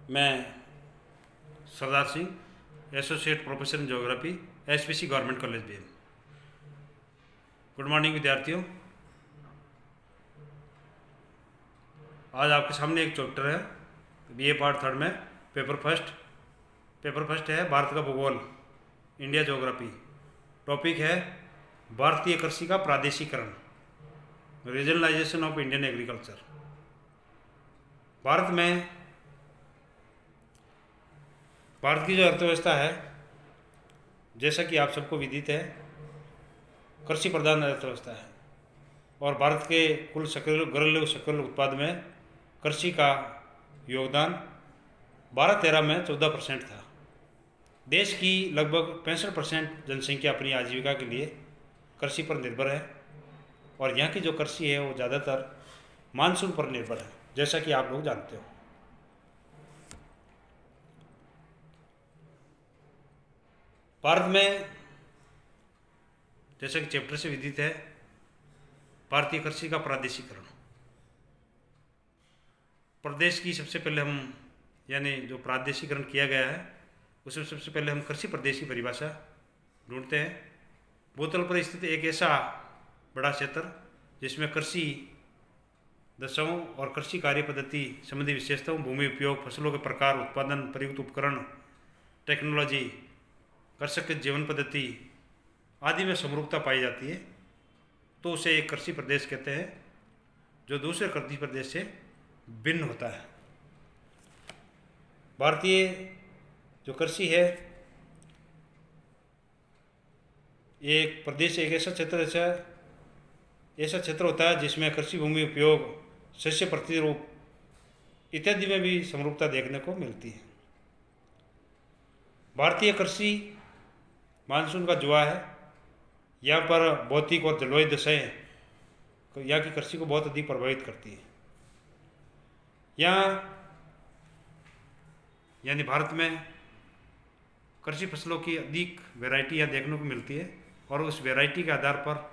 मैं Sardar Singh, associate professor in geography, SPC government college BM. Good morning विद्यार्थियों। आज आपके सामने एक चैप्टर है बीए पार्ट थर्ड में पेपर फर्स्ट है भारत का भूगोल, इंडिया ज्योग्राफी। टॉपिक है भारतीय कृषि का प्रादेशिकरण, regionalisation of Indian agriculture. Bharat की जो अर्थव्यवस्था है, जैसा कि आप सबको विदित है, कृषि प्रधान अर्थव्यवस्था है और भारत के कुल घरेलू सकल उत्पाद में कृषि का योगदान 12-13 में 14% था। देश की लगभग 65% जनसंख्या अपनी आजीविका के लिए कृषि पर निर्भर है और यहाँ की जो कृषि है वो ज़्यादातर मानसून पर निर्भर है, जैसा कि आप लोग जानते हो। भारत में जैसे कि चैप्टर से विदित है, भारतीय कृषि का प्रादेशिकरण। प्रदेश की सबसे पहले हम यानी जो प्रादेशिकरण किया गया है उसमें सबसे पहले हम कृषि प्रदेश की परिभाषा ढूंढते हैं। भूतल पर स्थित एक ऐसा बड़ा क्षेत्र जिसमें कृषि दशाओं और कृषि कार्य पद्धति संबंधी विशेषताओं, भूमि उपयोग, फसलों के प्रकार, उत्पादन, प्रयुक्त उपकरण, टेक्नोलॉजी, कृषक के जीवन पद्धति आदि में समरूपता पाई जाती है, तो उसे एक कृषि प्रदेश कहते हैं जो दूसरे कृषि प्रदेश से भिन्न होता है। भारतीय जो कृषि है, एक प्रदेश एक ऐसा क्षेत्र होता है जिसमें कृषि भूमि उपयोग, शस्य प्रतिरूप इत्यादि में भी समरूपता देखने को मिलती है। भारतीय कृषि मानसून का जुआ है। यहाँ पर भौतिक और जलवायु दशाएँ यहाँ की कृषि को बहुत अधिक प्रभावित करती है। यहाँ यानी भारत में कृषि फसलों की अधिक वैरायटी यहाँ देखने को मिलती है और उस वैरायटी के आधार पर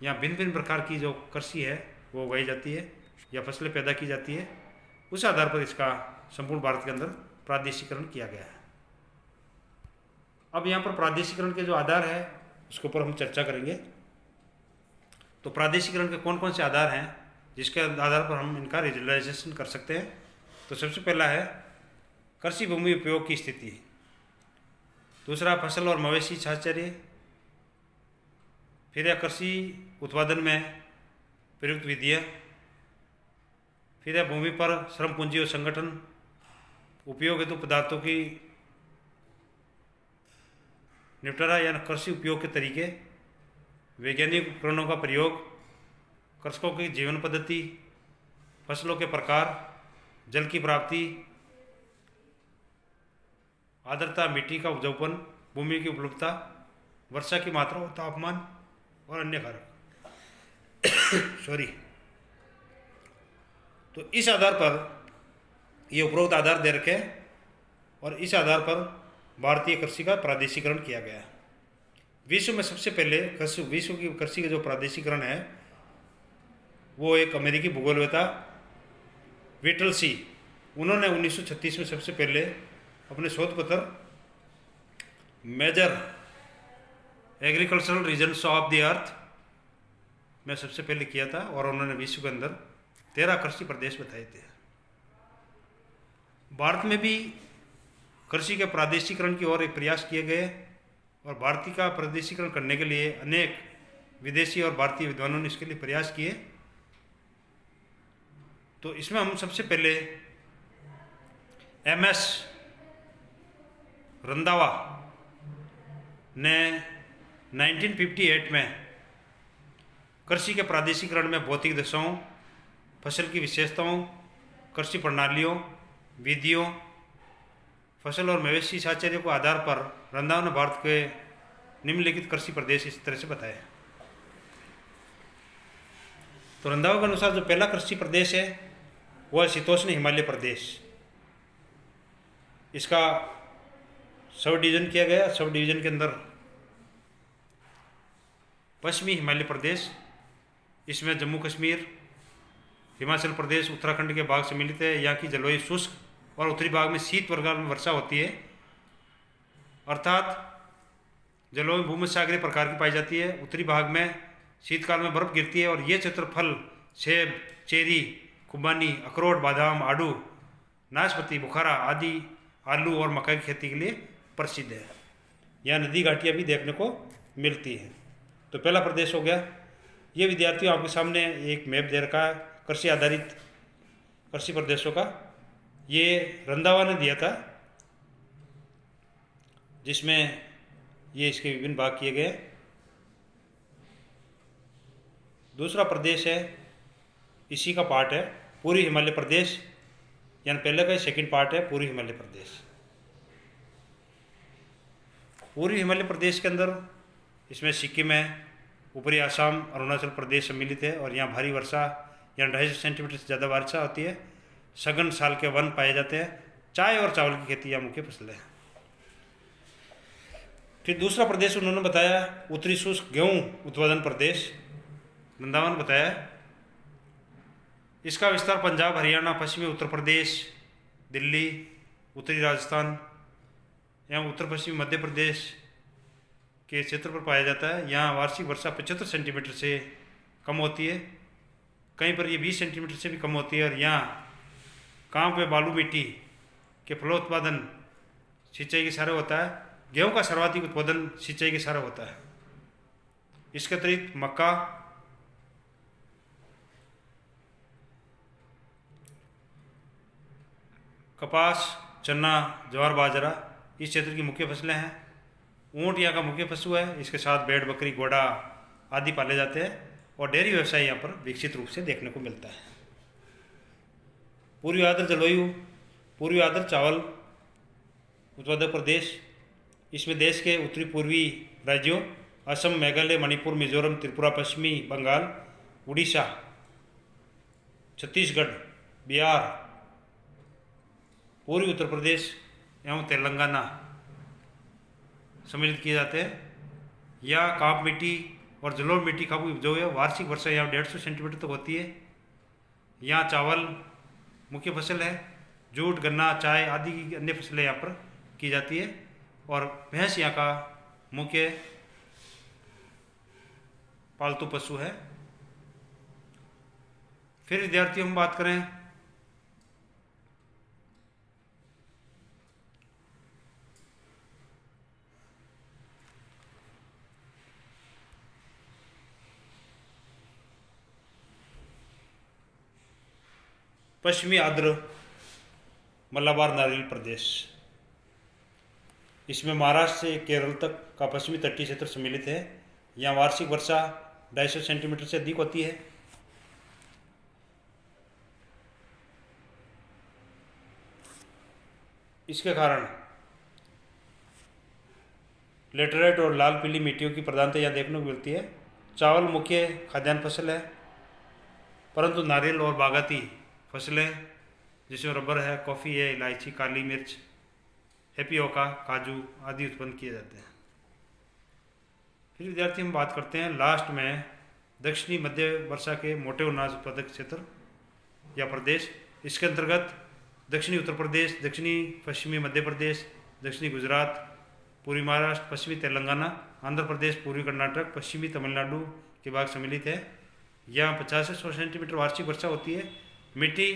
यहाँ भिन्न भिन्न प्रकार की जो कृषि है वो उगाई जाती है या फसलें पैदा की जाती है। उस आधार पर इसका संपूर्ण भारत के अंदर प्रादेशिकरण किया गया है। अब यहाँ पर प्रादेशिकरण के जो आधार है उसके ऊपर हम चर्चा करेंगे। तो प्रादेशिकरण के कौन कौन से आधार हैं जिसके आधार पर हम इनका रीजनलाइजेशन कर सकते हैं। तो सबसे पहला है कृषि भूमि उपयोग की स्थिति, दूसरा फसल और मवेशी साहचर्य, फिर है कृषि उत्पादन में प्रयुक्त विधियाँ, फिर है भूमि पर श्रम पूंजी और संगठन, उपयोग हेतु पदार्थों की निपटारा या कृषि उपयोग के तरीके, वैज्ञानिक उपकरणों का प्रयोग, कृषकों की जीवन पद्धति, फसलों के प्रकार, जल की प्राप्ति, आर्द्रता, मिट्टी का उपजाऊपन, भूमि की उपलब्धता, वर्षा की मात्रा और तापमान और अन्य कारक तो इस आधार पर ये उपरोक्त आधार दे रखे हैं और इस आधार पर भारतीय कृषि का प्रादेशिकरण किया गया है। विश्व में सबसे पहले विश्व की कृषि का जो प्रादेशिकरण है वो एक अमेरिकी भूगोलवेता विटल, उन्होंने 1936 में सबसे पहले अपने शोध पत्र major agricultural regions of the earth में सबसे पहले किया था और उन्होंने विश्व के अंदर 13 कृषि प्रदेश बताए थे। भारत में भी कृषि के प्रादेशिकरण की ओर एक प्रयास किए गए और भारतीय का प्रादेशिकरण करने के लिए अनेक विदेशी और भारतीय विद्वानों ने इसके लिए प्रयास किए। तो इसमें हम सबसे पहले MS रंधावा ने 1958 में कृषि के प्रादेशिकरण में भौतिक दशाओं, फसल की विशेषताओं, कृषि प्रणालियों, विधियों, फसल और मवेशी साहचर्य को आधार पर रंधावा ने भारत के निम्नलिखित कृषि प्रदेश इस तरह से बताए। तो रंधावा के अनुसार जो पहला कृषि प्रदेश है वह शीतोष्ण हिमालय प्रदेश। इसका सब डिवीजन किया गया। सब डिवीजन के अंदर पश्चिमी हिमालय प्रदेश, इसमें जम्मू कश्मीर, हिमाचल प्रदेश, उत्तराखंड के भाग सम्मिलित है। यहाँ की जलवायु शुष्क और उत्तरी भाग में शीत प्रकार में वर्षा होती है, अर्थात जलवायु भूमध्यसागरीय प्रकार की पाई जाती है। उत्तरी भाग में शीतकाल में बर्फ गिरती है और ये क्षेत्र फल, सेब, चेरी, खुबानी, अखरोट, बादाम, आड़ू, नाशपाती, बुखारा आदि, आलू और मक्का की खेती के लिए प्रसिद्ध है। यहाँ नदी घाटियाँ भी देखने को मिलती हैं। तो पहला प्रदेश हो गया। ये विद्यार्थियों आपके सामने एक मैप दे रखा है कृषि आधारित कृषि प्रदेशों का। ये रंधावा ने दिया था, जिसमें ये इसके विभिन्न भाग किए गए। दूसरा प्रदेश है, इसी का पार्ट है, पूर्वी हिमालय प्रदेश, यानी पहले का सेकंड पार्ट है पूर्वी हिमालय प्रदेश। पूर्वी हिमालय प्रदेश के अंदर इसमें सिक्किम है, ऊपरी आसाम, अरुणाचल प्रदेश सम्मिलित है और यहाँ भारी वर्षा यानी 250 सेंटीमीटर से ज़्यादा वर्षा होती है। सघन साल के वन पाए जाते हैं। चाय और चावल की खेती यहाँ मुख्य फसलें हैं। फिर दूसरा प्रदेश उन्होंने बताया उत्तरी शुष्क गेहूँ उत्पादन प्रदेश, रंधावा ने बताया। इसका विस्तार पंजाब, हरियाणा, पश्चिमी उत्तर प्रदेश, दिल्ली, उत्तरी राजस्थान एवं उत्तर पश्चिमी मध्य प्रदेश के क्षेत्र पर पाया जाता है। यहाँ वार्षिक वर्षा 75 सेंटीमीटर से कम होती है, कहीं पर ये 20 सेंटीमीटर से भी कम होती है। और यहाँ कांप व बालू मिट्टी के फलोत्पादन सिंचाई के सहारे होता है। गेहूँ का सर्वाधिक उत्पादन सिंचाई के सहारे होता है। इसके अतिरिक्त मक्का, कपास, चना, ज्वार, बाजरा इस क्षेत्र की मुख्य फसलें हैं। ऊँट यहाँ का मुख्य पशु है। इसके साथ भेड़, बकरी, घोड़ा आदि पाले जाते हैं और डेयरी व्यवसाय यहाँ पर विकसित रूप से देखने को मिलता है। पूर्वी आर्द्र जलवायु, पूर्वी आर्द्र चावल उत्पादक प्रदेश, इसमें देश के उत्तरी पूर्वी राज्यों असम, मेघालय, मणिपुर, मिजोरम, त्रिपुरा, पश्चिमी बंगाल, उड़ीसा, छत्तीसगढ़, बिहार, पूर्वी उत्तर प्रदेश एवं तेलंगाना सम्मिलित किए जाते हैं। या काप मिट्टी और जलोढ़ मिट्टी का जो है वार्षिक वर्षा यहाँ 150 सेंटीमीटर तक होती है। यहाँ चावल मुख्य फसल है। जूट, गन्ना, चाय आदि की अन्य फसलें यहाँ पर की जाती है और भैंस यहाँ का मुख्य पालतू पशु है। फिर विद्यार्थियों हम बात करें पश्चिमी आर्द्र मलाबार नारियल प्रदेश, इसमें महाराष्ट्र से केरल तक का पश्चिमी तटीय क्षेत्र सम्मिलित है। यहाँ वार्षिक वर्षा 250 सेंटीमीटर से अधिक होती है। इसके कारण लेटराइट और लाल पीली मिट्टियों की प्रधानता यहाँ देखने को मिलती है। चावल मुख्य खाद्यान्न फसल है, परंतु नारियल और बागाती फसलें जिसमें रबर है, कॉफ़ी है, इलायची, काली मिर्च, हेपियोका, काजू आदि उत्पन्न किए जाते हैं। फिर विद्यार्थी हम बात करते हैं लास्ट में दक्षिणी मध्य वर्षा के मोटे अनाज उत्पादक क्षेत्र या प्रदेश। इसके अंतर्गत दक्षिणी उत्तर प्रदेश, दक्षिणी पश्चिमी मध्य प्रदेश, दक्षिणी गुजरात, पूर्वी महाराष्ट्र, पश्चिमी तेलंगाना, आंध्र प्रदेश, पूर्वी कर्नाटक, पश्चिमी तमिलनाडु के भाग सम्मिलित है। यहाँ 50 से 100 सेंटीमीटर वार्षिक वर्षा होती है। मिट्टी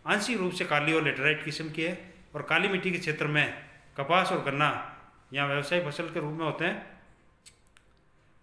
आंशिक रूप से काली और लेटराइट किस्म की है और काली मिट्टी के क्षेत्र में कपास और गन्ना यहाँ व्यवसायिक फसल के रूप में होते हैं।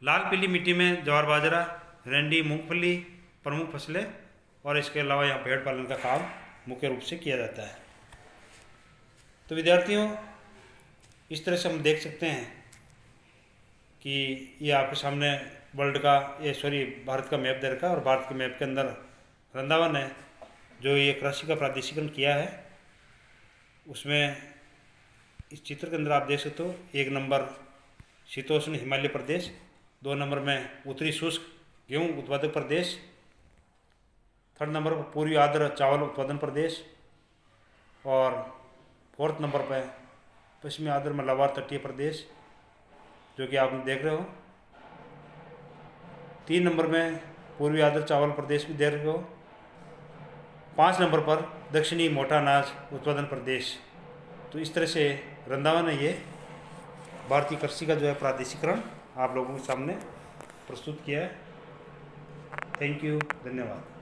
लाल पीली मिट्टी में ज्वार, बाजरा, रेंडी, मूंगफली प्रमुख फसलें और इसके अलावा यहाँ भेड़ पालन का काम मुख्य रूप से किया जाता है। तो विद्यार्थियों इस तरह से हम देख सकते हैं कि ये आपके सामने वर्ल्ड का भारत का मैप दे रखा है और भारत के मैप के अंदर रंधावा ने जो ये कृषि का प्रादेशिकरण किया है उसमें इस चित्र के अंदर आप देख सकते हो 1 नंबर शीतोष्ण हिमालय प्रदेश, 2 नंबर में उत्तरी शुष्क गेहूँ उत्पादक प्रदेश, 3rd नंबर पर पूर्वी आर्द्र चावल उत्पादन प्रदेश और 4th नंबर पर पश्चिमी आर्द्र मलाबार तटीय प्रदेश जो कि आप देख रहे हो। 3 नंबर में पूर्वी आर्द्र चावल प्रदेश भी देख रहे हो। 5 नंबर पर दक्षिणी मोटा अनाज उत्पादन प्रदेश। तो इस तरह से रंधावा ने ये भारतीय कृषि का जो है प्रादेशिकरण आप लोगों के सामने प्रस्तुत किया है। थैंक यू, धन्यवाद।